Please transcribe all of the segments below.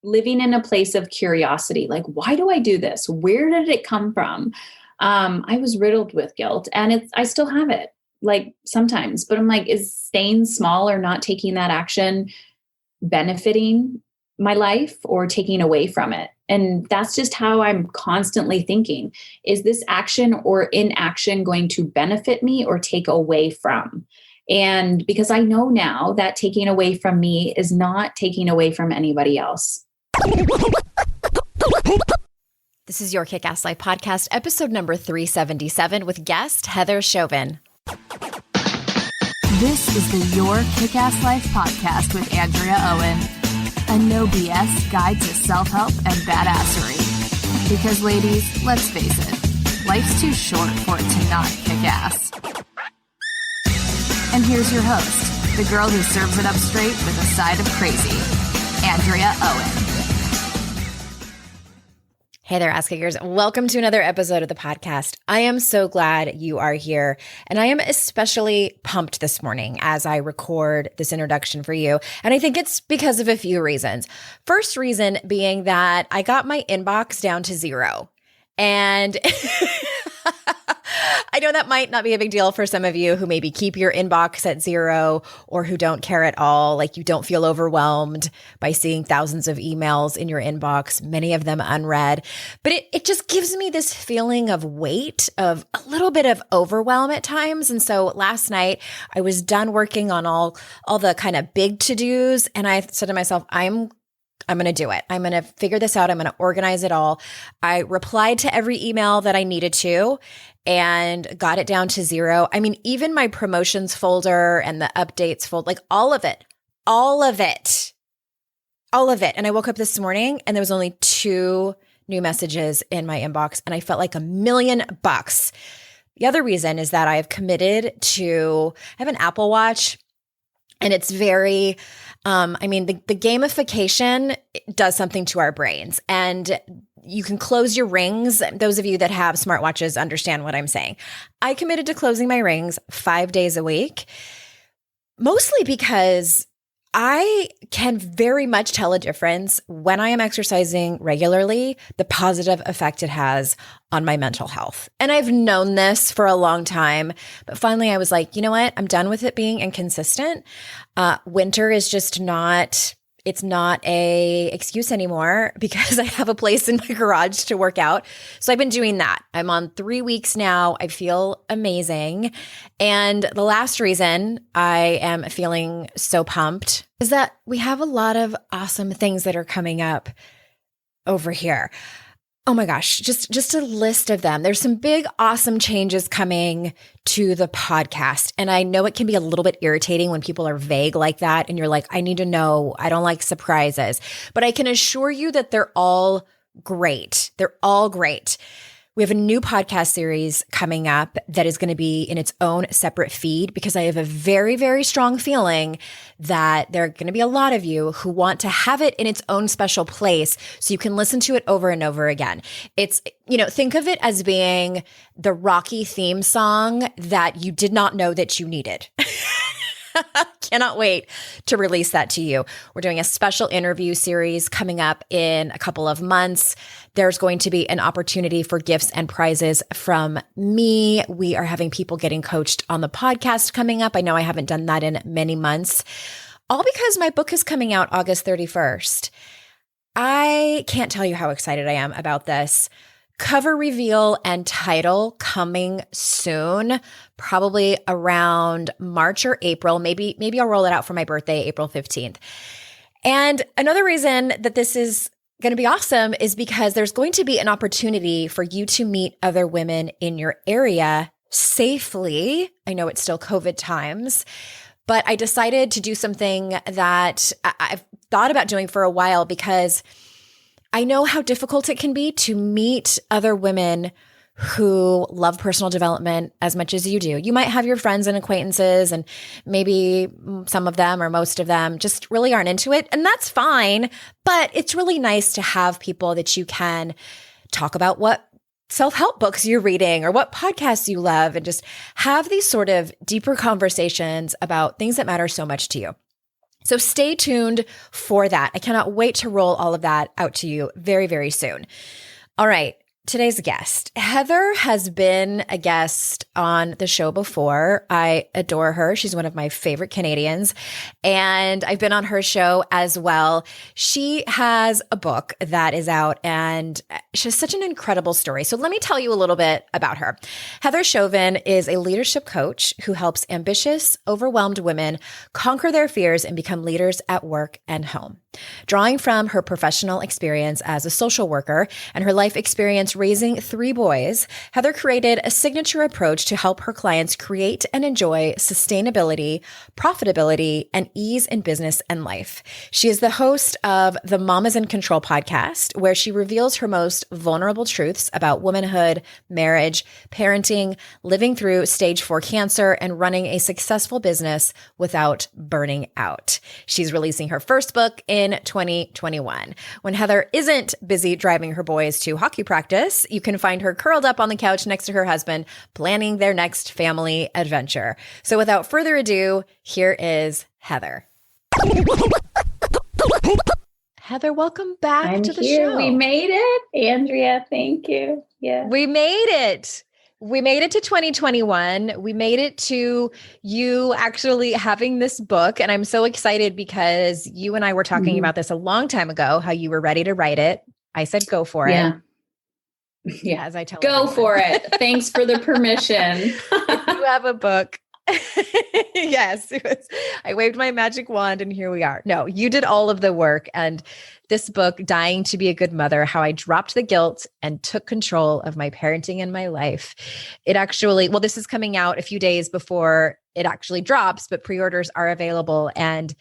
living in a place of curiosity. Like, why do I do this? Where did it come from? I was riddled with guilt, and I still have it, like sometimes, but I'm like, is staying small or not taking that action benefiting my life or taking away from it? And that's just how I'm constantly thinking. Is this action or inaction going to benefit me or take away from? And because I know now that taking away from me is not taking away from anybody else. This is your Kick-Ass Life podcast, episode number 377 with guest Heather Chauvin. This is the Your Kick-Ass Life podcast with Andrea Owen, a no BS guide to self-help and badassery. Because ladies, let's face it, life's too short for it to not kick ass. And here's your host, the girl who serves it up straight with a side of crazy, Andrea Owen. Hey there, Ass Kickers. Welcome to another episode of the podcast. I am so glad you are here, and I am especially pumped this morning as I record this introduction for you, and I think it's because of a few reasons. First reason being that I got my inbox down to 0, and I know that might not be a big deal for some of you who maybe keep your inbox at 0 or who don't care at all, like you don't feel overwhelmed by seeing thousands of emails in your inbox, many of them unread. But it just gives me this feeling of weight, of a little bit of overwhelm at times. And so last night I was done working on all the kind of big to-dos, and I said to myself, I'm going to do it. I'm going to figure this out. I'm going to organize it all. I replied to every email that I needed to and got it down to 0. I mean, even my promotions folder and the updates folder, like all of it. And I woke up this morning and there was only 2 new messages in my inbox, and I felt like $1,000,000. The other reason is that I have committed to, I have an Apple Watch, and it's very, the gamification does something to our brains, and you can close your rings. Those of you that have smartwatches understand what I'm saying. I committed to closing my rings 5 days a week, mostly because I can very much tell a difference when I am exercising regularly, the positive effect it has on my mental health. And I've known this for a long time, but finally I was like, you know what? I'm done with it being inconsistent. Winter is just it's not a excuse anymore because I have a place in my garage to work out. So I've been doing that. I'm on 3 weeks now. I feel amazing. And the last reason I am feeling so pumped is that we have a lot of awesome things that are coming up over here. Oh my gosh, just a list of them. There's some big, awesome changes coming to the podcast. And I know it can be a little bit irritating when people are vague like that. And you're like, I need to know. I don't like surprises. But I can assure you that they're all great. They're all great. We have a new podcast series coming up that is going to be in its own separate feed because I have a very, very strong feeling that there are going to be a lot of you who want to have it in its own special place so you can listen to it over and over again. It's, think of it as being the Rocky theme song that you did not know that you needed. Cannot wait to release that to you. We're doing a special interview series coming up in a couple of months. There's going to be an opportunity for gifts and prizes from me. We are having people getting coached on the podcast coming up. I know I haven't done that in many months, all because my book is coming out August 31st. I can't tell you how excited I am about this. Cover reveal and title coming soon, probably around March or April. Maybe I'll roll it out for my birthday, April 15th. And another reason that this is going to be awesome is because there's going to be an opportunity for you to meet other women in your area safely. I know it's still COVID times, but I decided to do something that I've thought about doing for a while because I know how difficult it can be to meet other women who love personal development as much as you do. You might have your friends and acquaintances, and maybe some of them or most of them just really aren't into it, and that's fine. But it's really nice to have people that you can talk about what self-help books you're reading or what podcasts you love, and just have these sort of deeper conversations about things that matter so much to you. So stay tuned for that. I cannot wait to roll all of that out to you very, very soon. All right. Today's guest, Heather, has been a guest on the show before. I adore her. She's one of my favorite Canadians, and I've been on her show as well. She has a book that is out, and she has such an incredible story. So let me tell you a little bit about her. Heather Chauvin is a leadership coach who helps ambitious, overwhelmed women conquer their fears and become leaders at work and home. Drawing from her professional experience as a social worker and her life experience raising 3 boys, Heather created a signature approach to help her clients create and enjoy sustainability, profitability, and ease in business and life. She is the host of the Mamas in Control podcast, where she reveals her most vulnerable truths about womanhood, marriage, parenting, living through stage 4 cancer, and running a successful business without burning out. She's releasing her first book in 2021. When Heather isn't busy driving her boys to hockey practice, you can find her curled up on the couch next to her husband, planning their next family adventure. So without further ado, here is Heather. Heather, welcome back to the show. We made it. Andrea, thank you. Yeah. We made it. We made it to 2021. We made it to you actually having this book. And I'm so excited because you and I were talking about this a long time ago, how you were ready to write it. I said, go for it. Yeah. As I tell Go everyone. for it. Thanks for the permission. You have a book. Yes. I waved my magic wand and here we are. No, you did all of the work. And this book, Dying to be a Good Mother, How I Dropped the Guilt and Took Control of My Parenting and My Life. It actually, well, this is coming out a few days before it actually drops, but pre-orders are available. And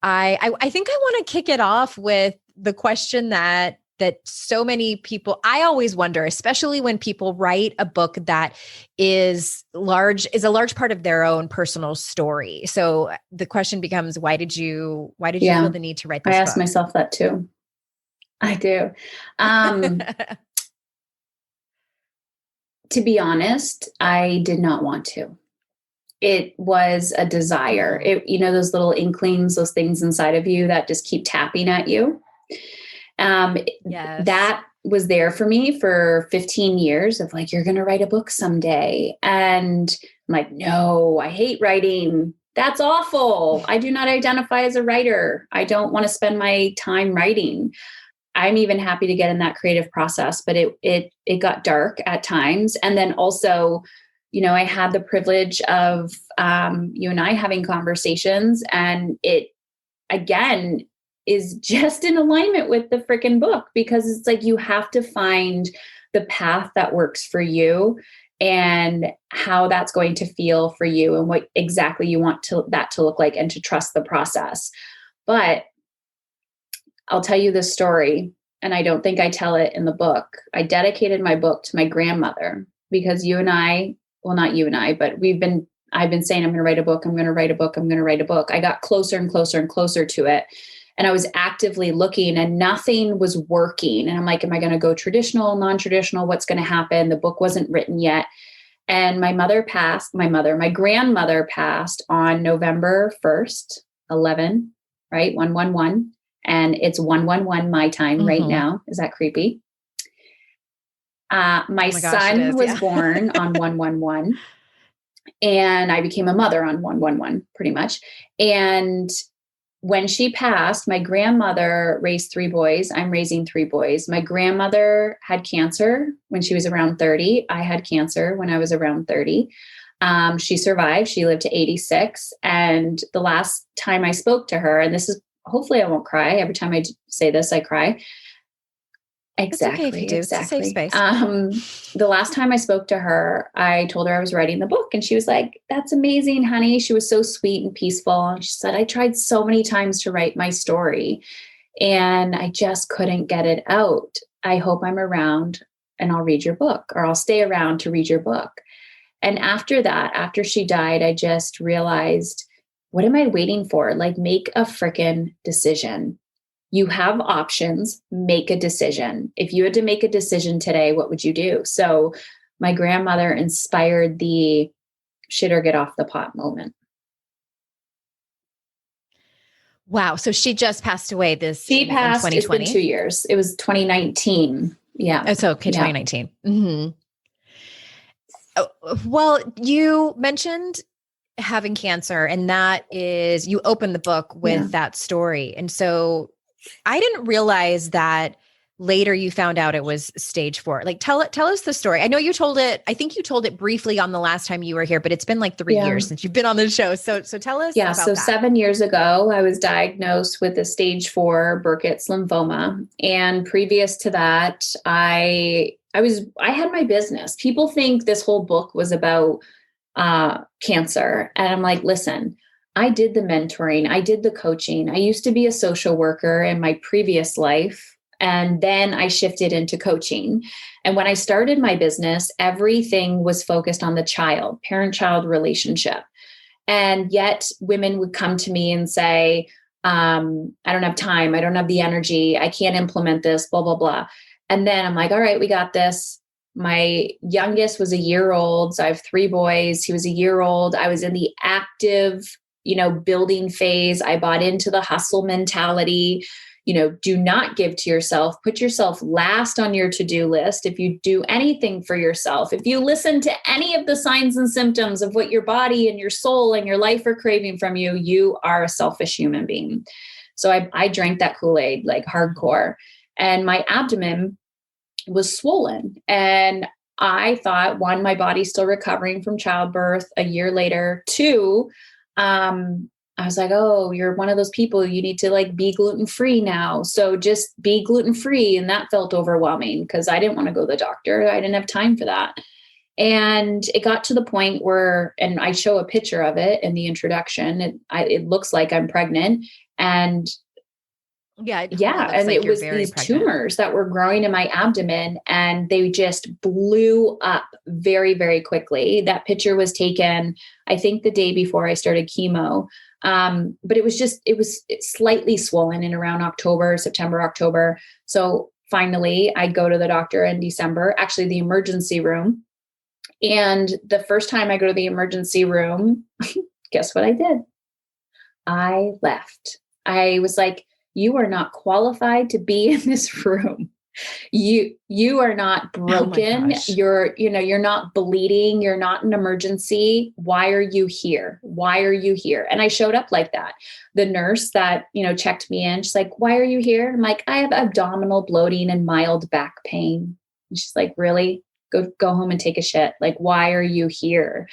I think I want to kick it off with the question that so many people, I always wonder, especially when people write a book that is a large part of their own personal story. So the question becomes, why did you feel the need to write this book? I ask myself that too. I do. To be honest, I did not want to. It was a desire. Those little inklings, those things inside of you that just keep tapping at you. Yes. That was there for me for 15 years of like, you're going to write a book someday. And I'm like, no, I hate writing. That's awful. I do not identify as a writer. I don't want to spend my time writing. I'm even happy to get in that creative process, but it got dark at times. And then also, I had the privilege of, you and I having conversations, and it, again, is just in alignment with the freaking book, because it's like, you have to find the path that works for you and how that's going to feel for you and what exactly you want that to look like, and to trust the process. But I'll tell you this story, and I don't think I tell it in the book. I dedicated my book to my grandmother, because you and I, well, not you and I, but I've been saying, I'm going to write a book. I'm going to write a book. I'm going to write a book. I got closer and closer and closer to it. And I was actively looking and nothing was working. And I'm like, am I going to go traditional, non-traditional? What's going to happen? The book wasn't written yet. And my grandmother passed on November 1st, 11, right? 111. And it's 111 my time right now. Is that creepy? My son was born on 111. And I became a mother on 111, pretty much. And when she passed, my grandmother raised 3 boys. I'm raising 3 boys. My grandmother had cancer when she was around 30. I had cancer when I was around 30. She survived. She lived to 86. And the last time I spoke to her, and this is, hopefully I won't cry. Every time I say this, I cry. Exactly. It's okay if you do. Exactly. It's a safe space. The last time I spoke to her, I told her I was writing the book, and she was like, "That's amazing, honey." She was so sweet and peaceful. And she said, "I tried so many times to write my story and I just couldn't get it out. I hope I'm around and I'll read your book, or I'll stay around to read your book." And after that, after she died, I just realized, what am I waiting for? Like, make a freaking decision. You have options, make a decision. If you had to make a decision today, what would you do? So my grandmother inspired the shit or get off the pot moment. Wow. So she just passed away She in passed, it's been 2020. 2 years. It was 2019. Yeah. Oh, so okay, Yeah. 2019. Mm-hmm. Oh, well, you mentioned having cancer, and that is, you opened the book with that story. And so I didn't realize that later you found out it was stage 4. Like tell us the story. I know you told it, I think you told it briefly on the last time you were here, but it's been like 3 years since you've been on the show. So tell us about so that. 7 years ago, I was diagnosed with a stage 4 Burkitt's lymphoma. And previous to that, I had my business. People think this whole book was about cancer. And I'm like, listen, I did the mentoring. I did the coaching. I used to be a social worker in my previous life. And then I shifted into coaching. And when I started my business, everything was focused on the child, parent-child relationship. And yet women would come to me and say, I don't have time. I don't have the energy. I can't implement this, blah, blah, blah. And then I'm like, all right, we got this. My youngest was a year old. So I have 3 boys. He was a year old. I was in the active, building phase. I bought into the hustle mentality. Do not give to yourself. Put yourself last on your to-do list. If you do anything for yourself, if you listen to any of the signs and symptoms of what your body and your soul and your life are craving from you, you are a selfish human being. So I drank that Kool-Aid like hardcore, and my abdomen was swollen. And I thought, 1, my body's still recovering from childbirth a year later. 2, I was like, oh, you're one of those people, you need to like be gluten-free now. So just be gluten-free. And that felt overwhelming because I didn't want to go to the doctor. I didn't have time for that. And it got to the point where, and I show a picture of it in the introduction, it looks like I'm pregnant. And and it was these tumors that were growing in my abdomen, and they just blew up very, very quickly. That picture was taken, I think, the day before I started chemo. But it was slightly swollen in around September, October. So finally I go to the doctor in December, actually the emergency room. And the first time I go to the emergency room, guess what I did? I left. I was like, you are not qualified to be in this room. You are not broken. You're not bleeding. You're not an emergency. Why are you here? Why are you here? And I showed up like that. The nurse that, checked me in, she's like, why are you here? I'm like, I have abdominal bloating and mild back pain. And she's like, really? Go home and take a shit. Like, why are you here?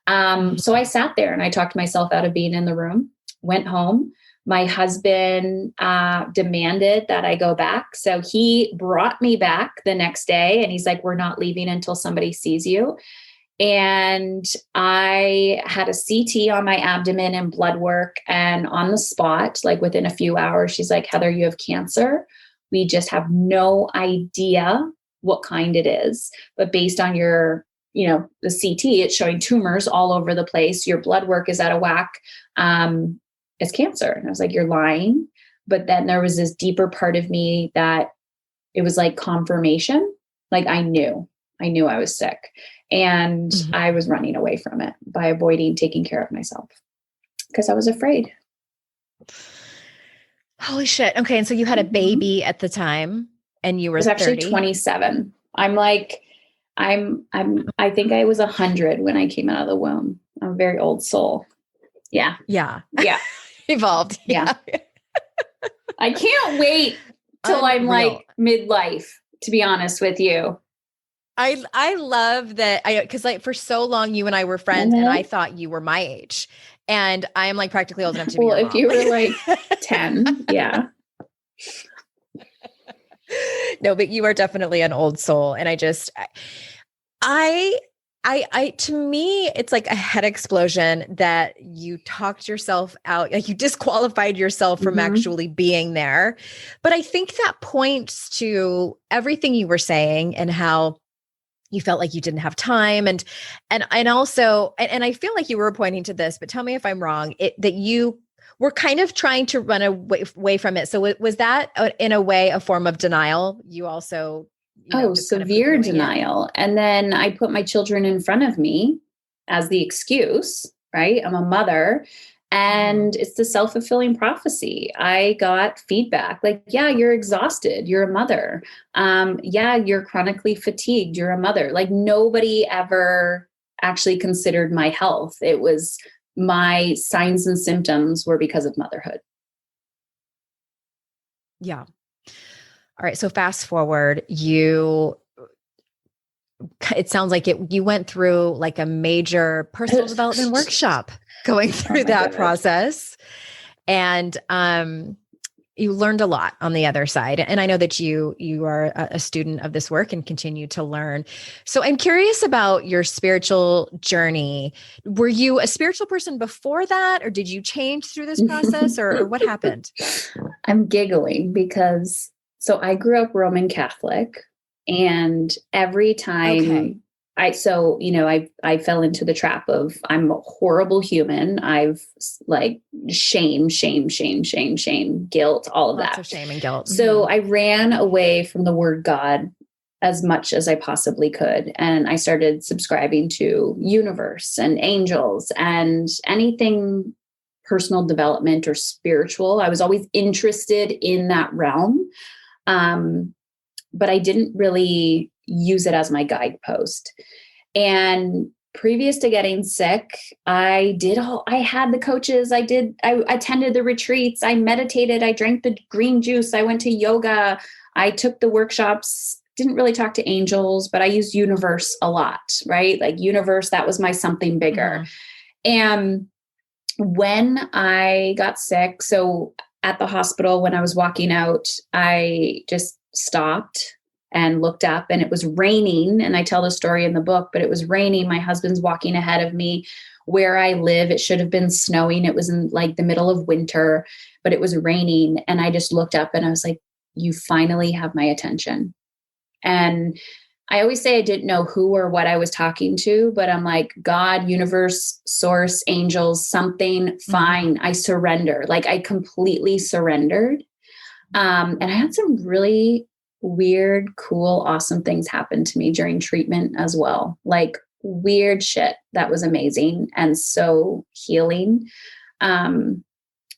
So I sat there and I talked myself out of being in the room, went home. My husband demanded that I go back. So he brought me back the next day and he's like, we're not leaving until somebody sees you. And I had a CT on my abdomen and blood work, and on the spot, like within a few hours, she's like, Heather, you have cancer. We just have no idea what kind it is. But based on your, the CT, it's showing tumors all over the place. Your blood work is out of whack. It's cancer. And I was like, you're lying. But then there was this deeper part of me that it was like confirmation. Like I knew I was sick, and I was running away from it by avoiding taking care of myself because I was afraid. Holy shit. Okay. And so you had a baby at the time and you were I was actually 30. 27. I think I was 100 when I came out of the womb. I'm a very old soul. Yeah. Yeah. Yeah. Evolved. Yeah. I can't wait till I'm like midlife, to be honest with you. I love that. Cause like for so long you and I were friends and I thought you were my age, and I am like practically old enough to be your mom. If you were like 10, yeah. No, but you are definitely an old soul. And to me, it's like a head explosion that you talked yourself out, like you disqualified yourself from actually being there. But I think that points to everything you were saying and how you felt like you didn't have time. And also, I feel like you were pointing to this, but tell me if I'm wrong, that you were kind of trying to run away from it. So was that in a way a form of denial? You also severe denial. And then I put my children in front of me as the excuse, right? I'm a mother. And it's the self-fulfilling prophecy. I got feedback like, yeah, you're exhausted. You're a mother. Yeah, you're chronically fatigued. You're a mother. Like nobody ever actually considered my health. It was my signs and symptoms were because of motherhood. Yeah. All right. So fast forward, it sounds like you went through like a major personal development workshop going through that process. And you learned a lot on the other side. And I know that you are a student of this work and continue to learn. So I'm curious about your spiritual journey. Were you a spiritual person before that, or did you change through this process, or what happened? I'm giggling because I grew up Roman Catholic, and every time I fell into the trap of I'm a horrible human. I've like shame, guilt, all of Lots that. of shame and guilt. So I ran away from the word God as much as I possibly could. And I started subscribing to universe and angels and anything personal development or spiritual. I was always interested in that realm. But I didn't really use it as my guidepost. And previous to getting sick, I had the coaches, I attended the retreats, I meditated, I drank the green juice, I went to yoga, I took the workshops, didn't really talk to angels, but I used universe a lot, right? Like universe, that was my something bigger. And when I got sick, so at the hospital, when I was walking out, I just stopped and looked up, and it was raining. And I tell the story in the book, but it was raining. My husband's walking ahead of me. Where I live, it should have been snowing. It was in like the middle of winter, but it was raining. And I just looked up and I was like, you finally have my attention. And I always say I didn't know who or what I was talking to, but I'm like, God, universe, source, angels, something, fine. I surrender. Like I completely surrendered. And I had some really weird, cool, awesome things happen to me during treatment as well. Like weird shit that was amazing and so healing. And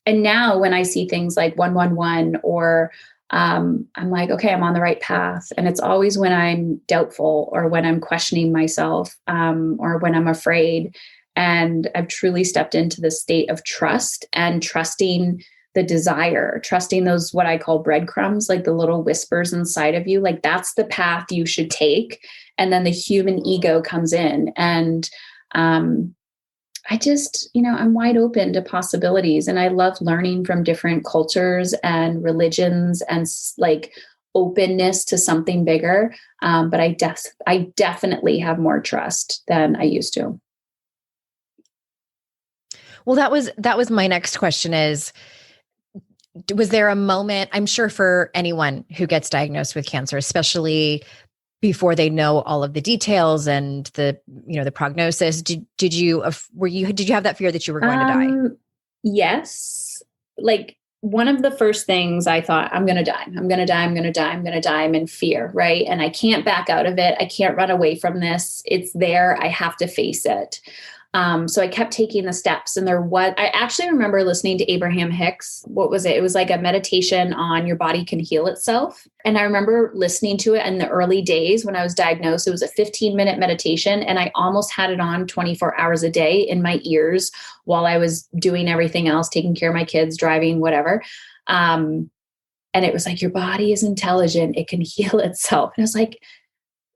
now when I see things like 111 or I'm like, okay, I'm on the right path. And it's always when I'm doubtful or when I'm questioning myself or when I'm afraid. And I've truly stepped into the state of trust and trusting the desire, trusting those, what I call breadcrumbs, like the little whispers inside of you, like that's the path you should take. And then the human ego comes in and, I just, I'm wide open to possibilities, and I love learning from different cultures and religions and like openness to something bigger. But I definitely have more trust than I used to. Well, that was my next question was there a moment, I'm sure for anyone who gets diagnosed with cancer, especially before they know all of the details and the prognosis, did you have that fear that you were going to die? Yes. Like one of the first things I thought, I'm going to die. I'm in fear. Right. And I can't back out of it. I can't run away from this. It's there. I have to face it. So I kept taking the steps, and I actually remember listening to Abraham Hicks. What was it? It was like a meditation on your body can heal itself. And I remember listening to it in the early days when I was diagnosed. It was a 15-minute meditation, and I almost had it on 24 hours a day in my ears while I was doing everything else, taking care of my kids, driving, whatever. And it was like, your body is intelligent. It can heal itself. And I was like,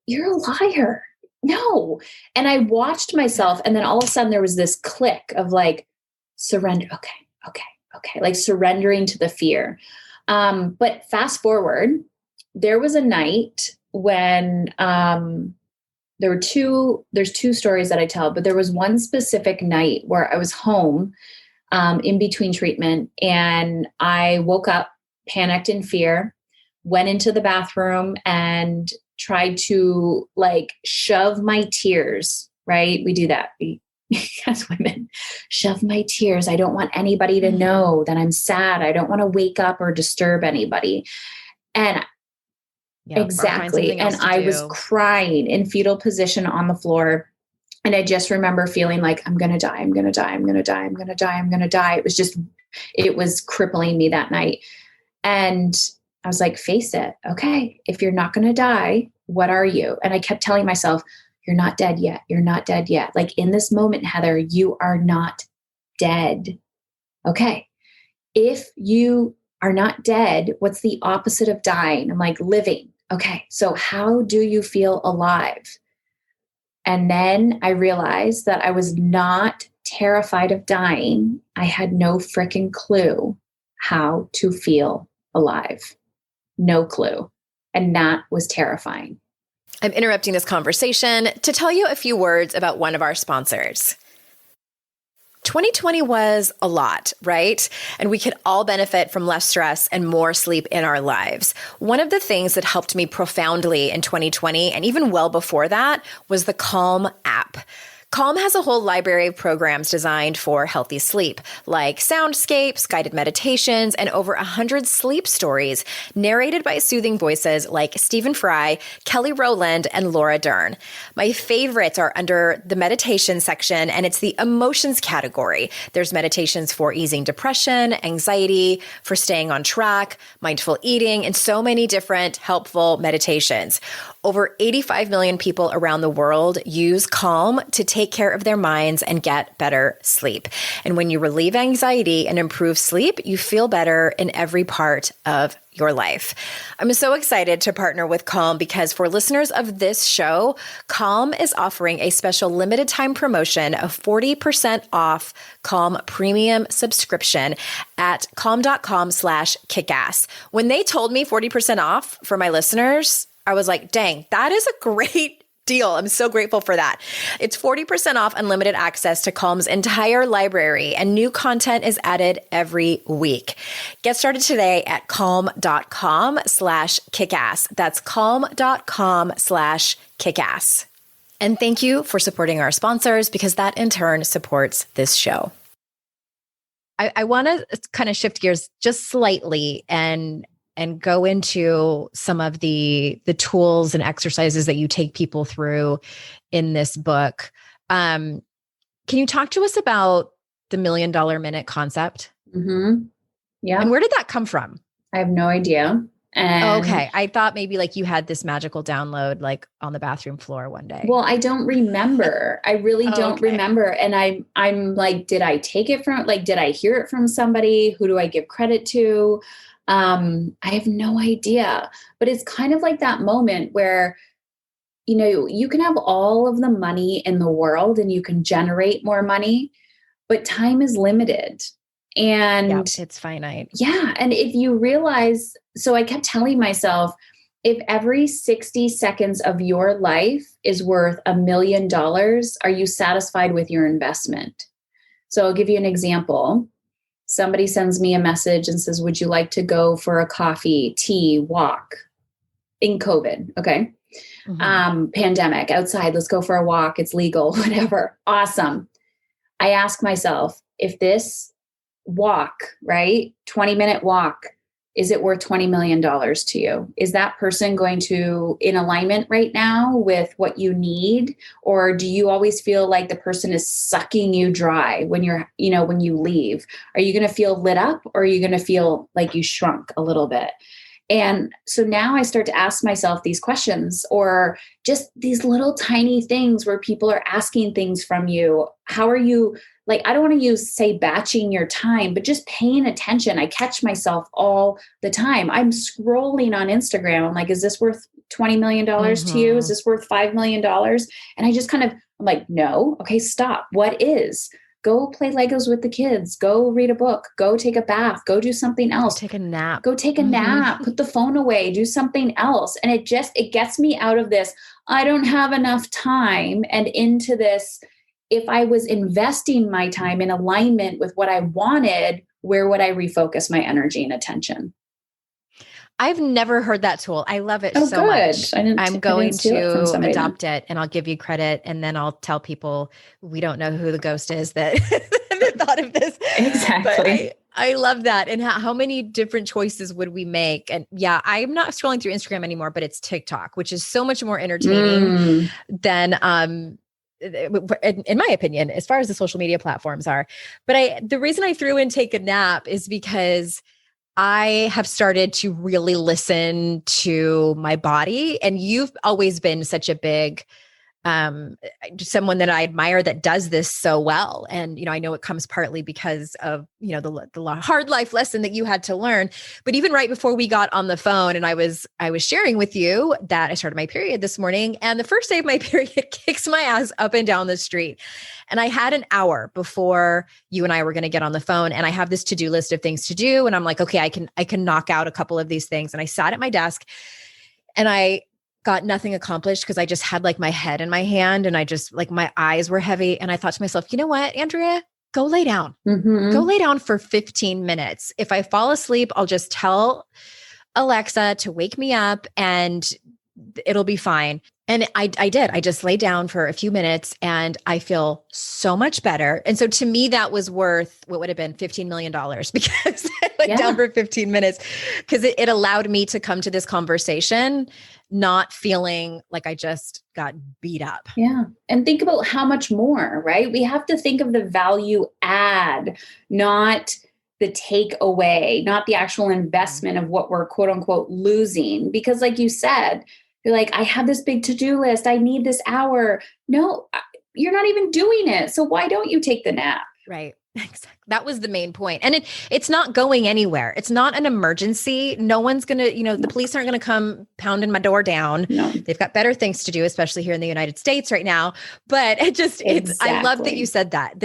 you're a liar. No. And I watched myself, and then all of a sudden there was this click of like, surrender. Okay. Like surrendering to the fear. But fast forward, there was a night when, there's two stories that I tell, but there was one specific night where I was home, in between treatment, and I woke up panicked in fear, went into the bathroom and tried to like shove my tears, right? We do that. We, as women, shove my tears. I don't want anybody to know that I'm sad. I don't want to wake up or disturb anybody. And exactly. And I was crying in fetal position on the floor. And I just remember feeling like, I'm going to die. I'm going to die. I'm going to die. I'm going to die. I'm going to die. It was crippling me that night. And I was like, face it. Okay. If you're not going to die, what are you? And I kept telling myself, you're not dead yet. You're not dead yet. Like in this moment, Heather, you are not dead. Okay. If you are not dead, what's the opposite of dying? I'm like, living. Okay. So how do you feel alive? And then I realized that I was not terrified of dying. I had no freaking clue how to feel alive. No clue. And that was terrifying. I'm interrupting this conversation to tell you a few words about one of our sponsors. 2020 was a lot, right? And we could all benefit from less stress and more sleep in our lives. One of the things that helped me profoundly in 2020, and even well before that, was the Calm app. Calm has a whole library of programs designed for healthy sleep, like soundscapes, guided meditations, and over 100 sleep stories narrated by soothing voices like Stephen Fry, Kelly Rowland, and Laura Dern. My favorites are under the meditation section, and it's the emotions category. There's meditations for easing depression, anxiety, for staying on track, mindful eating, and so many different helpful meditations. Over 85 million people around the world use Calm to take care of their minds and get better sleep. And when you relieve anxiety and improve sleep, you feel better in every part of your life. I'm so excited to partner with Calm because for listeners of this show, Calm is offering a special limited time promotion of 40% off Calm premium subscription at calm.com/kickass. When they told me 40% off for my listeners, I was like, dang, that is a great deal. I'm so grateful for that. It's 40% off unlimited access to Calm's entire library, and new content is added every week. Get started today at calm.com/kickass. That's calm.com/kickass. And thank you for supporting our sponsors because that in turn supports this show. I want to kind of shift gears just slightly and go into some of the tools and exercises that you take people through in this book. Can you talk to us about the $1 Million Minute concept? Mm-hmm. Yeah. And where did that come from? I have no idea. And okay. I thought maybe like you had this magical download like on the bathroom floor one day. Well, I don't remember. I really don't remember. And I'm like, did I take it from, like, did I hear it from somebody? Who do I give credit to? I have no idea, but it's kind of like that moment where, you know, you can have all of the money in the world and you can generate more money, but time is limited and it's finite. Yeah. And if you realize, so I kept telling myself, if every 60 seconds of your life is worth $1 million, are you satisfied with your investment? So I'll give you an example. Somebody sends me a message and says, would you like to go for a coffee, tea, walk in COVID? Okay. Mm-hmm. Pandemic outside. Let's go for a walk. It's legal, whatever. Awesome. I ask myself, if this walk, right, 20-minute walk, is it worth $20 million to you? Is that person going to in alignment right now with what you need? Or do you always feel like the person is sucking you dry when you're, you know, when you leave? Are you going to feel lit up or are you going to feel like you shrunk a little bit? And so now I start to ask myself these questions, or just these little tiny things where people are asking things from you. How are you, like, I don't want to say batching your time, but just paying attention. I catch myself all the time. I'm scrolling on Instagram. I'm like, is this worth $20 million to you? Is this worth $5 million? And I just kind of, I'm like, no, okay, stop. What is? Go play Legos with the kids. Go read a book. Go take a bath. Go do something else. Take a nap. Go take a nap. Put the phone away. Do something else. And it gets me out of this, I don't have enough time, and into this, if I was investing my time in alignment with what I wanted, where would I refocus my energy and attention? I've never heard that tool. I love it so much. I'm going to adopt it, and I'll give you credit. And then I'll tell people we don't know who the ghost is that thought of this. Exactly. But I love that. And how many different choices would we make? And yeah, I'm not scrolling through Instagram anymore, but it's TikTok, which is so much more entertaining than in my opinion, as far as the social media platforms are. But the reason I threw in take a nap is because I have started to really listen to my body. And you've always been such a big, someone that I admire that does this so well. And, I know it comes partly because of, the hard life lesson that you had to learn. But even right before we got on the phone and I was sharing with you that I started my period this morning, and the first day of my period kicks my ass up and down the street. And I had an hour before you and I were going to get on the phone, and I have this to-do list of things to do. And I'm like, okay, I can knock out a couple of these things. And I sat at my desk and I got nothing accomplished because I just had like my head in my hand and I just like my eyes were heavy. And I thought to myself, you know what, Andrea, go lay down. Go lay down for 15 minutes. If I fall asleep, I'll just tell Alexa to wake me up and it'll be fine. And I did. I just laid down for a few minutes and I feel so much better. And so to me, that was worth what would have been $15 million because I laid down for 15 minutes because it allowed me to come to this conversation not feeling like I just got beat up. Yeah. And think about how much more, right? We have to think of the value add, not the take away, not the actual investment of what we're quote unquote losing. Because like you said, you're like, I have this big to-do list. I need this hour. No, you're not even doing it. So why don't you take the nap? Right. Exactly. That was the main point. And it's not going anywhere. It's not an emergency. No one's going to, the police aren't going to come pounding my door down. No. They've got better things to do, especially here in the United States right now. But I love that you said that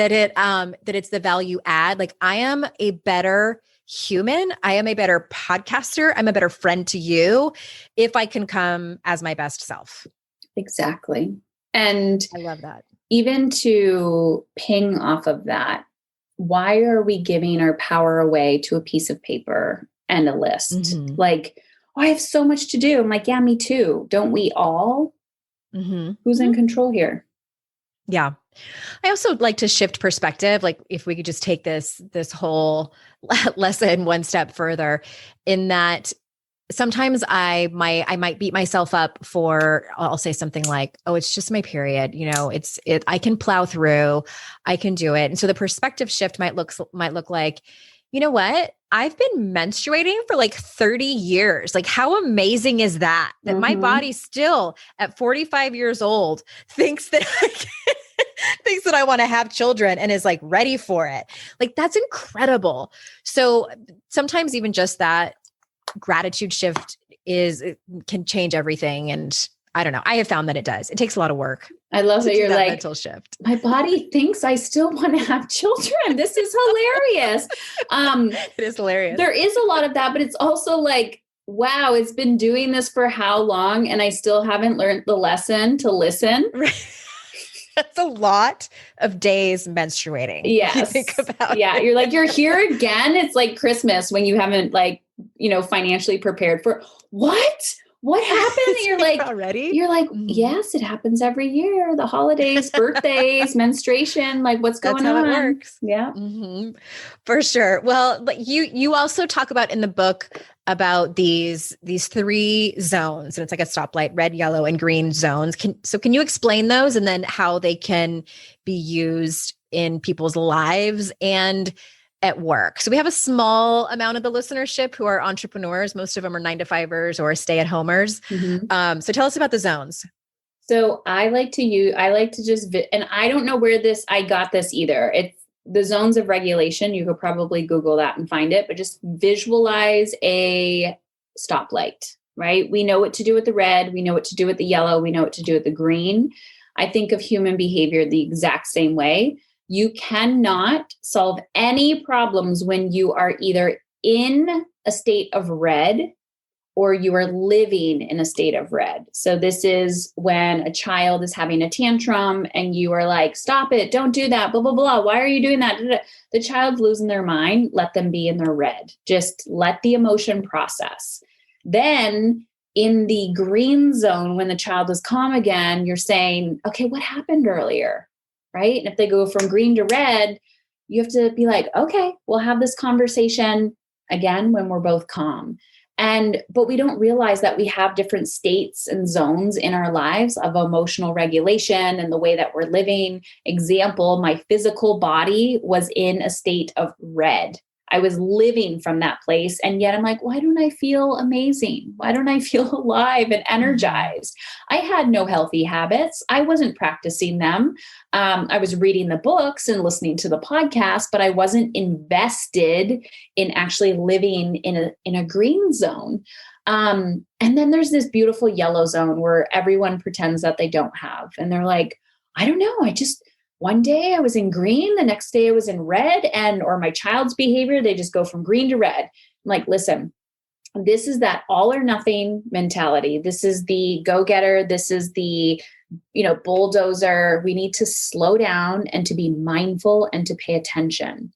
it's the value add. Like I am a better human. I am a better podcaster. I'm a better friend to you if I can come as my best self. Exactly. And I love that. Even to ping off of that, why are we giving our power away to a piece of paper and a list? Like, I have so much to do. I'm like, yeah, me too. Don't we all? Who's in control here? Yeah. I also like to shift perspective. Like if we could just take this whole lesson one step further in that sometimes I might beat myself up for, I'll say something like, oh, it's just my period. I can plow through, I can do it. And so the perspective shift might look like, you know what? I've been menstruating for like 30 years. Like how amazing is that my body still at 45 years old thinks that thinks that I want to have children and is like ready for it. Like that's incredible. So sometimes even just that gratitude shift can change everything. And I don't know. I have found that it does. It takes a lot of work. I love that you're like, mental shift. My body thinks I still want to have children. This is hilarious. It is hilarious. There is a lot of that, but it's also like, wow, it's been doing this for how long? And I still haven't learned the lesson to listen. That's a lot of days menstruating. Yes. Think about it. You're like, you're here again. It's like Christmas when you haven't financially prepared for what happened? And you're like, already? You're like, yes, it happens every year. The holidays, birthdays, menstruation, like what's going on? That's how it works. Yeah. For sure. Well, but you also talk about in the book about these three zones, and it's like a stoplight, red, yellow, and green zones. Can you explain those and then how they can be used in people's lives and at work? So we have a small amount of the listenership who are entrepreneurs. Most of them are 9-to-5ers or stay-at-homers. So tell us about the zones. So I like to just, and I don't know where I got this either. It's the zones of regulation. You could probably Google that and find it, but just visualize a stoplight, right? We know what to do with the red. We know what to do with the yellow. We know what to do with the green. I think of human behavior the exact same way. You cannot solve any problems when you are either in a state of red or you are living in a state of red. So this is when a child is having a tantrum and you are like, stop it, don't do that, blah, blah, blah. Why are you doing that? The child's losing their mind. Let them be in their red. Just let the emotion process. Then in the green zone, when the child is calm again, you're saying, okay, what happened earlier? Right? And if they go from green to red, you have to be like, okay, we'll have this conversation again when we're both calm. But we don't realize that we have different states and zones in our lives of emotional regulation and the way that we're living. Example, my physical body was in a state of red. I was living from that place. And yet I'm like, why don't I feel amazing? Why don't I feel alive and energized? I had no healthy habits. I wasn't practicing them. I was reading the books and listening to the podcast, but I wasn't invested in actually living in a green zone. And then there's this beautiful yellow zone where everyone pretends that they don't have. And they're like, I don't know. One day I was in green, the next day I was in red, or my child's behavior, they just go from green to red. I'm like, listen, this is that all or nothing mentality. This is the go-getter. This is the, bulldozer. We need to slow down and to be mindful and to pay attention.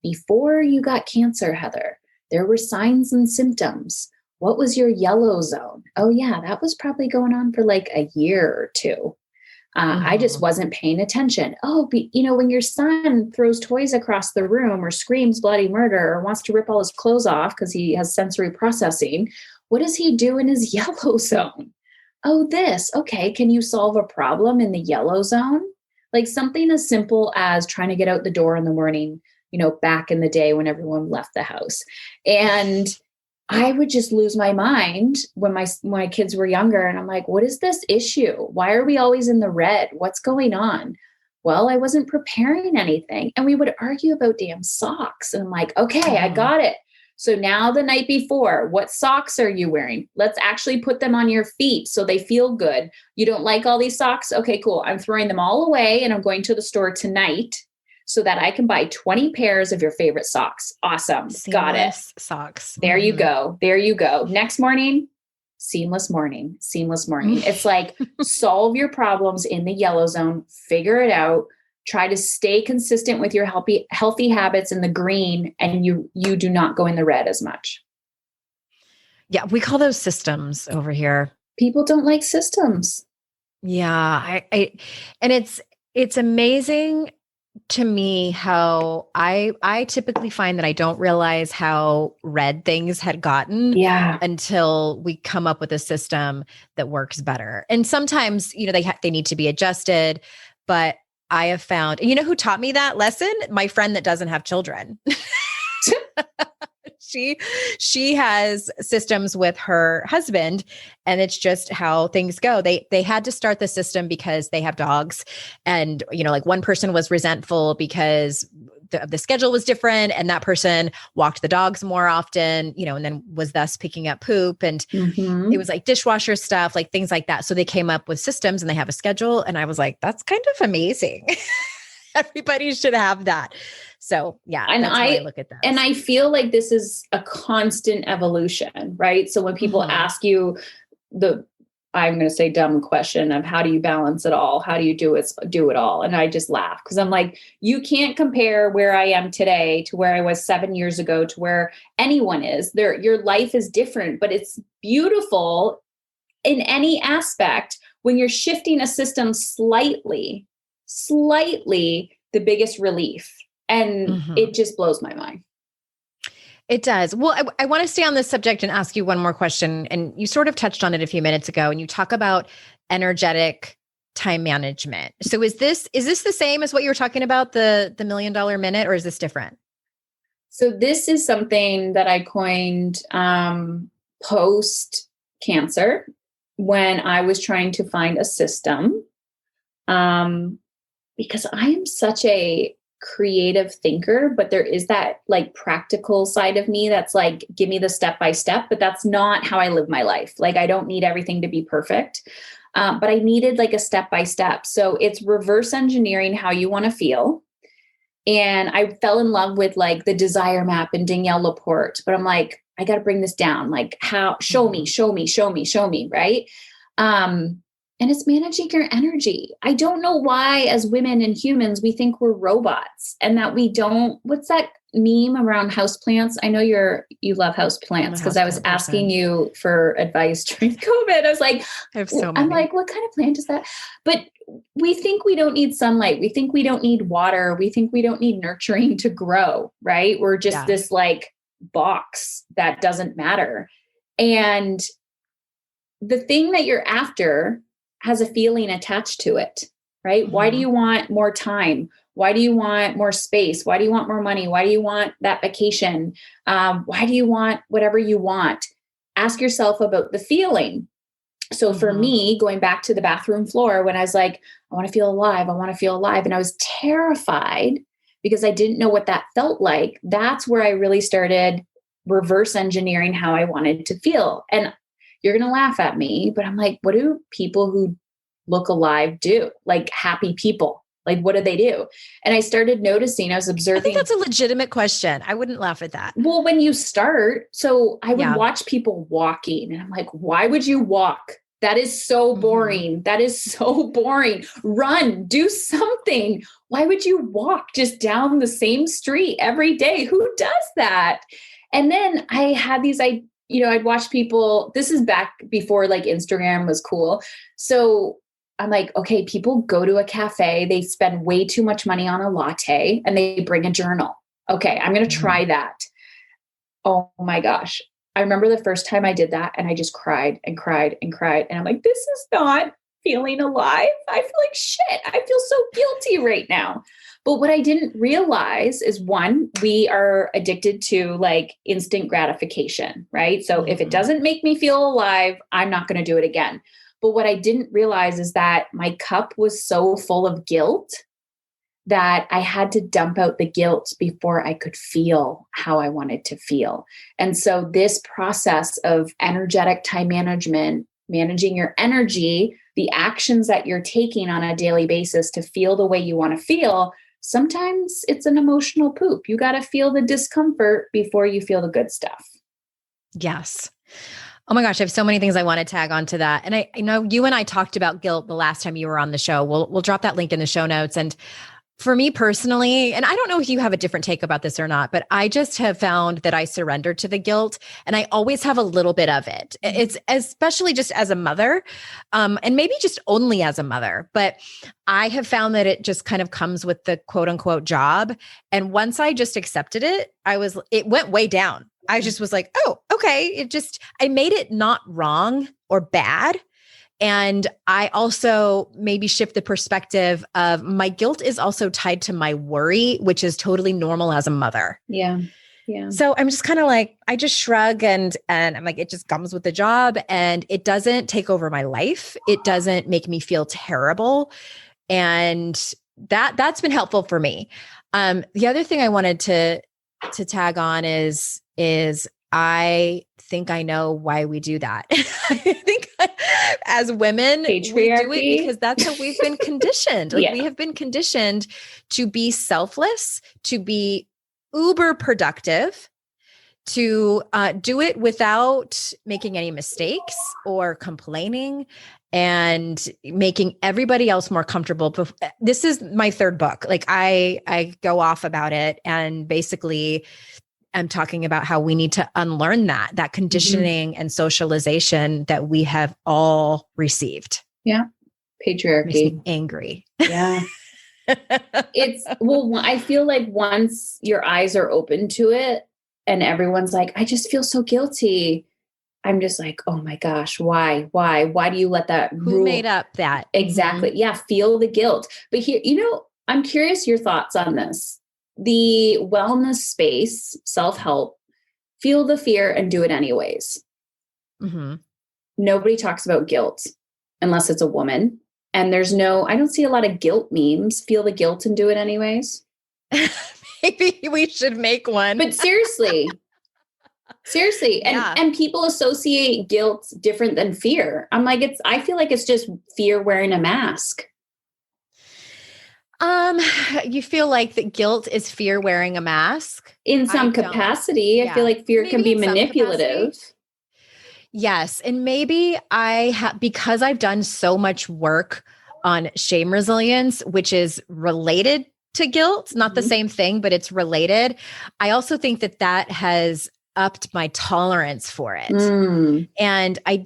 Before you got cancer, Heather, there were signs and symptoms. What was your yellow zone? Oh yeah, that was probably going on for like a year or two. I just wasn't paying attention. When your son throws toys across the room or screams bloody murder or wants to rip all his clothes off because he has sensory processing, what does he do in his yellow zone? Oh, this. Okay. Can you solve a problem in the yellow zone? Like something as simple as trying to get out the door in the morning, back in the day when everyone left the house. And I would just lose my mind when my kids were younger. And I'm like, what is this issue? Why are we always in the red? What's going on? Well, I wasn't preparing anything. And we would argue about damn socks. And I'm like, okay, I got it. So now the night before, what socks are you wearing? Let's actually put them on your feet so they feel good. You don't like all these socks? Okay, cool. I'm throwing them all away and I'm going to the store tonight so that I can buy 20 pairs of your favorite socks. Awesome. Got it. Socks. There you go. There you go. Next morning, seamless morning. It's like solve your problems in the yellow zone, figure it out, try to stay consistent with your healthy habits in the green, and you do not go in the red as much. Yeah. We call those systems over here. People don't like systems. Yeah. And it's amazing to me how I typically find that I don't realize how red things had gotten until we come up with a system that works better. And sometimes, they need to be adjusted, but I have found, who taught me that lesson? My friend that doesn't have children. She has systems with her husband, and it's just how things go. They had to start the system because they have dogs, and like one person was resentful because the schedule was different, and that person walked the dogs more often, and then was thus picking up poop, and it was like dishwasher stuff, like things like that. So they came up with systems, and they have a schedule, and I was like, that's kind of amazing. Everybody should have that. So yeah, and that's how I look at that. And I feel like this is a constant evolution, right? So when people ask you I'm going to say dumb question of how do you balance it all? How do you do it all? And I just laugh because I'm like, you can't compare where I am today to where I was 7 years ago to where anyone is there. Your life is different, but it's beautiful in any aspect when you're shifting a system slightly, the biggest relief. And it just blows my mind. It does. Well, I want to stay on this subject and ask you one more question. And you sort of touched on it a few minutes ago, and you talk about energetic time management. So is this the same as what you were talking about, the $1 Million Minute, or is this different? So this is something that I coined post cancer when I was trying to find a system. Because I am such a creative thinker, but there is that like practical side of me that's like, give me the step by step, but that's not how I live my life. Like I don't need everything to be perfect, but I needed like a step by step. So it's reverse engineering how you want to feel. And I fell in love with like the desire map and Danielle Laporte, but I'm like, I got to bring this down. Like how, show me, right? And it's managing your energy. I don't know why as women and humans, we think we're robots and that we don't, what's that meme around houseplants? I know you love houseplants because I was asking you for advice during COVID. I was like, I have so many. I'm like, what kind of plant is that? But we think we don't need sunlight. We think we don't need water. We think we don't need nurturing to grow, right? We're just this like box that doesn't matter. And the thing that you're after has a feeling attached to it, right? Mm-hmm. Why do you want more time? Why do you want more space? Why do you want more money? Why do you want that vacation? Why do you want whatever you want? Ask yourself about the feeling. So for me, going back to the bathroom floor, when I was like, I want to feel alive. I want to feel alive. And I was terrified because I didn't know what that felt like. That's where I really started reverse engineering how I wanted to feel. And you're going to laugh at me, but I'm like, what do people who look alive do? Like happy people. Like, what do they do? And I started noticing, I was observing. I think that's a legitimate question. I wouldn't laugh at that. Well, when you start, so I would watch people walking and I'm like, why would you walk? That is so boring. That is so boring. Run, do something. Why would you walk just down the same street every day? Who does that? And then I had these, I'd watch people, this is back before like Instagram was cool. So I'm like, okay, people go to a cafe, they spend way too much money on a latte and they bring a journal. Okay, I'm going to try that. Oh my gosh. I remember the first time I did that and I just cried and cried and cried. And I'm like, this is not feeling alive. I feel like shit. I feel so guilty right now. But what I didn't realize is one, we are addicted to like instant gratification, right? So if it doesn't make me feel alive, I'm not going to do it again. But what I didn't realize is that my cup was so full of guilt that I had to dump out the guilt before I could feel how I wanted to feel. And so this process of energetic time management, managing your energy, the actions that you're taking on a daily basis to feel the way you want to feel, sometimes it's an emotional poop. You got to feel the discomfort before you feel the good stuff. Yes. Oh my gosh, I have so many things I want to tag onto that. And I know you and I talked about guilt the last time you were on the show. We'll drop that link in the show notes. And for me personally, and I don't know if you have a different take about this or not, but I just have found that I surrender to the guilt and I always have a little bit of it. It's especially just as a mother, and maybe just only as a mother, but I have found that it just kind of comes with the quote unquote job. And once I just accepted it, it went way down. I just was like, oh, okay. I made it not wrong or bad. And I also maybe shift the perspective of my guilt is also tied to my worry, which is totally normal as a mother. Yeah. Yeah. So I'm just kind of like, I just shrug and I'm like, it just comes with the job and it doesn't take over my life. It doesn't make me feel terrible. And that's been helpful for me. The other thing I wanted to tag on is I think I know why we do that. I think as women, we do it because that's how we've been conditioned. Like we have been conditioned to be selfless, to be uber productive, to do it without making any mistakes or complaining and making everybody else more comfortable. This is my third book. Like I go off about it and basically I'm talking about how we need to unlearn that conditioning and socialization that we have all received. Yeah. Patriarchy. Makes me angry. Yeah. I feel like once your eyes are open to it and everyone's like, I just feel so guilty. I'm just like, oh my gosh, why do you let that rule? Who made up that? Exactly. Yeah. Feel the guilt. But here, I'm curious your thoughts on this. The wellness space, self-help, feel the fear and do it anyways. Mm-hmm. Nobody talks about guilt unless it's a woman. And I don't see a lot of guilt memes. Feel the guilt and do it anyways. Maybe we should make one. But seriously. And people associate guilt different than fear. I'm like, I feel like it's just fear wearing a mask. You feel like that guilt is fear wearing a mask? In some capacity. I feel like fear can be manipulative. Yes. And maybe because I've done so much work on shame resilience, which is related to guilt, not the same thing, but it's related. I also think that has upped my tolerance for it. And I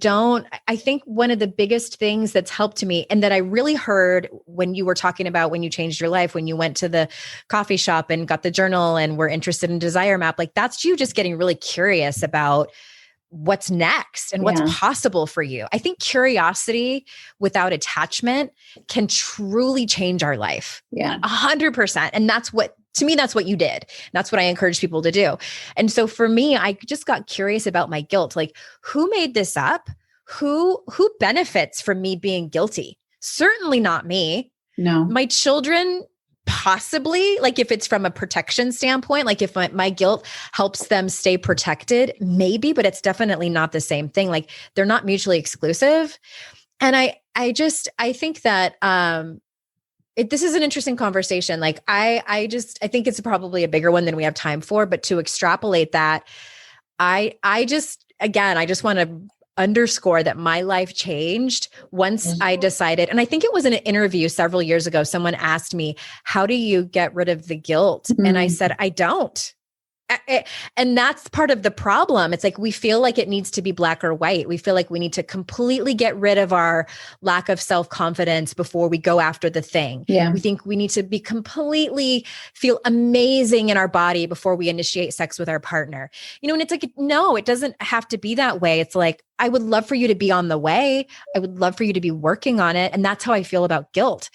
think one of the biggest things that's helped me and that I really heard when you were talking about when you changed your life, when you went to the coffee shop and got the journal and were interested in Desire Map, like that's you just getting really curious about what's next and what's possible for you. I think curiosity without attachment can truly change our life. Yeah. 100%. And to me, that's what you did. That's what I encourage people to do. And so for me, I just got curious about my guilt. Like, who made this up? Who benefits from me being guilty? Certainly not me. No. My children, possibly, like if it's from a protection standpoint, like if my guilt helps them stay protected, maybe, but it's definitely not the same thing. Like they're not mutually exclusive. And I think that, this is an interesting conversation. Like I think it's probably a bigger one than we have time for, but to extrapolate that, I just want to underscore that my life changed once I decided, and I think it was in an interview several years ago, someone asked me, how do you get rid of the guilt? And I said, I don't. And that's part of the problem. It's like, we feel like it needs to be black or white. We feel like we need to completely get rid of our lack of self-confidence before we go after the thing. Yeah. We think we need to be completely feel amazing in our body before we initiate sex with our partner. And it's like, no, it doesn't have to be that way. It's like, I would love for you to be on the way. I would love for you to be working on it. And that's how I feel about guilt.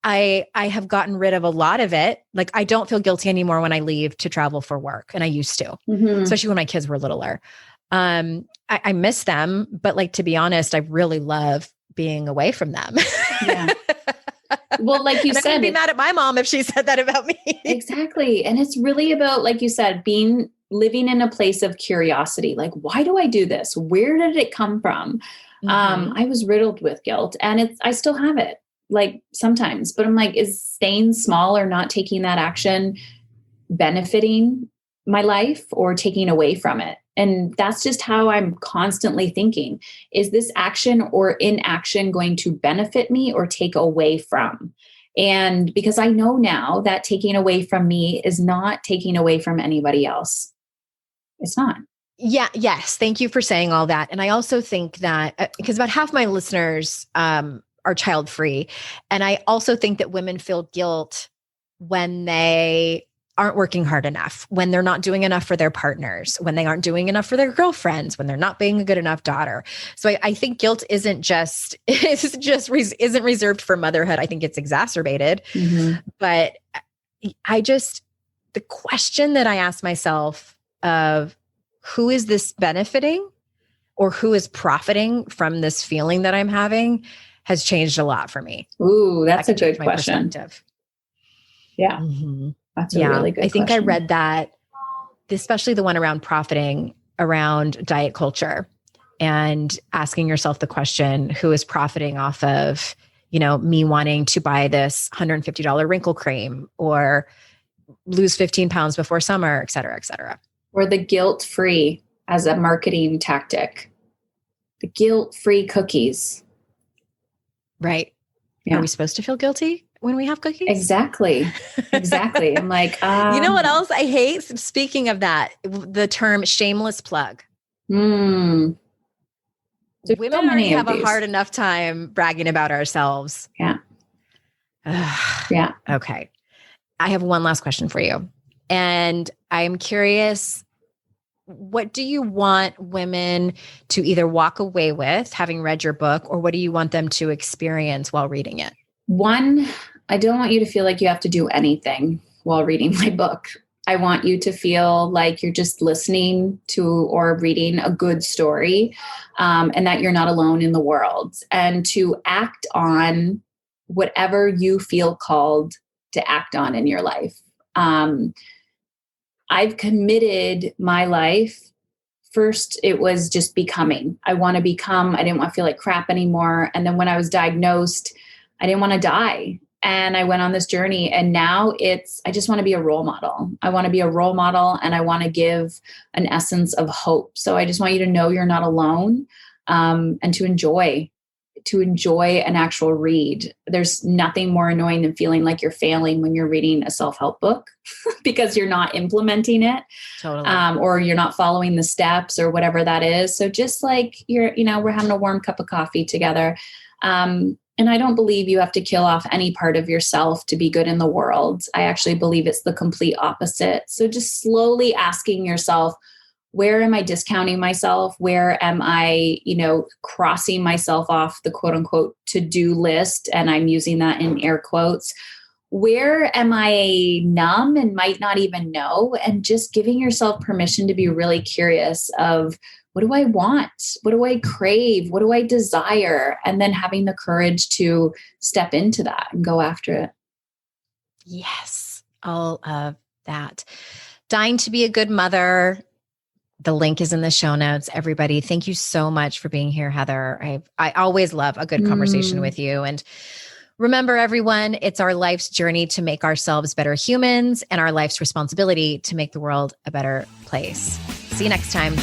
I have gotten rid of a lot of it. Like I don't feel guilty anymore when I leave to travel for work. And I used to, especially when my kids were littler. I miss them, but like, to be honest, I really love being away from them. Yeah. Well, like you said, I'd be mad at my mom if she said that about me. Exactly. And it's really about, like you said, living in a place of curiosity. Like, why do I do this? Where did it come from? I was riddled with guilt, and I still have it. Like sometimes, but I'm like, is staying small or not taking that action benefiting my life or taking away from it? And that's just how I'm constantly thinking. Is this action or inaction going to benefit me or take away from? And because I know now that taking away from me is not taking away from anybody else. It's not. Yeah. Yes. Thank you for saying all that. And I also think that because about half my listeners, are child-free. And I also think that women feel guilt when they aren't working hard enough, when they're not doing enough for their partners, when they aren't doing enough for their girlfriends, when they're not being a good enough daughter. So I think guilt isn't reserved for motherhood. I think it's exacerbated. But the question that I ask myself of who is this benefiting or who is profiting from this feeling that I'm having has changed a lot for me. Ooh, that's a good question. Yeah. That's a really good question. I think I read that, especially the one around profiting around diet culture and asking yourself the question, who is profiting off of, me wanting to buy this $150 wrinkle cream or lose 15 pounds before summer, et cetera, et cetera. Or the guilt-free as a marketing tactic. The guilt-free cookies. Right. Yeah. Are we supposed to feel guilty when we have cookies? Exactly. I'm like, you know what else I hate? Speaking of that, the term shameless plug. Women already have a hard enough time bragging about ourselves. Yeah. Yeah. Okay. I have one last question for you. And I'm curious, what do you want women to either walk away with having read your book, or what do you want them to experience while reading it? One, I don't want you to feel like you have to do anything while reading my book. I want you to feel like you're just listening to or reading a good story, and that you're not alone in the world, and to act on whatever you feel called to act on in your life. I've committed my life. First, it was just becoming. I want to become. I didn't want to feel like crap anymore. And then when I was diagnosed, I didn't want to die. And I went on this journey. And now I just want to be a role model. I want to be a role model, and I want to give an essence of hope. So I just want you to know you're not alone, and to enjoy an actual read. There's nothing more annoying than feeling like you're failing when you're reading a self-help book because you're not implementing it. Totally. Or you're not following the steps or whatever that is. So just like we're having a warm cup of coffee together. And I don't believe you have to kill off any part of yourself to be good in the world. I actually believe it's the complete opposite. So just slowly asking yourself, Where am I discounting myself? Where am I, crossing myself off the quote unquote to-do list? And I'm using that in air quotes. Where am I numb and might not even know? And just giving yourself permission to be really curious of, what do I want? What do I crave? What do I desire? And then having the courage to step into that and go after it. Yes, all of that. Dying to be a good mother. The link is in the show notes. Everybody, thank you so much for being here, Heather. I always love a good conversation with you. And remember, everyone, it's our life's journey to make ourselves better humans and our life's responsibility to make the world a better place. See you next time.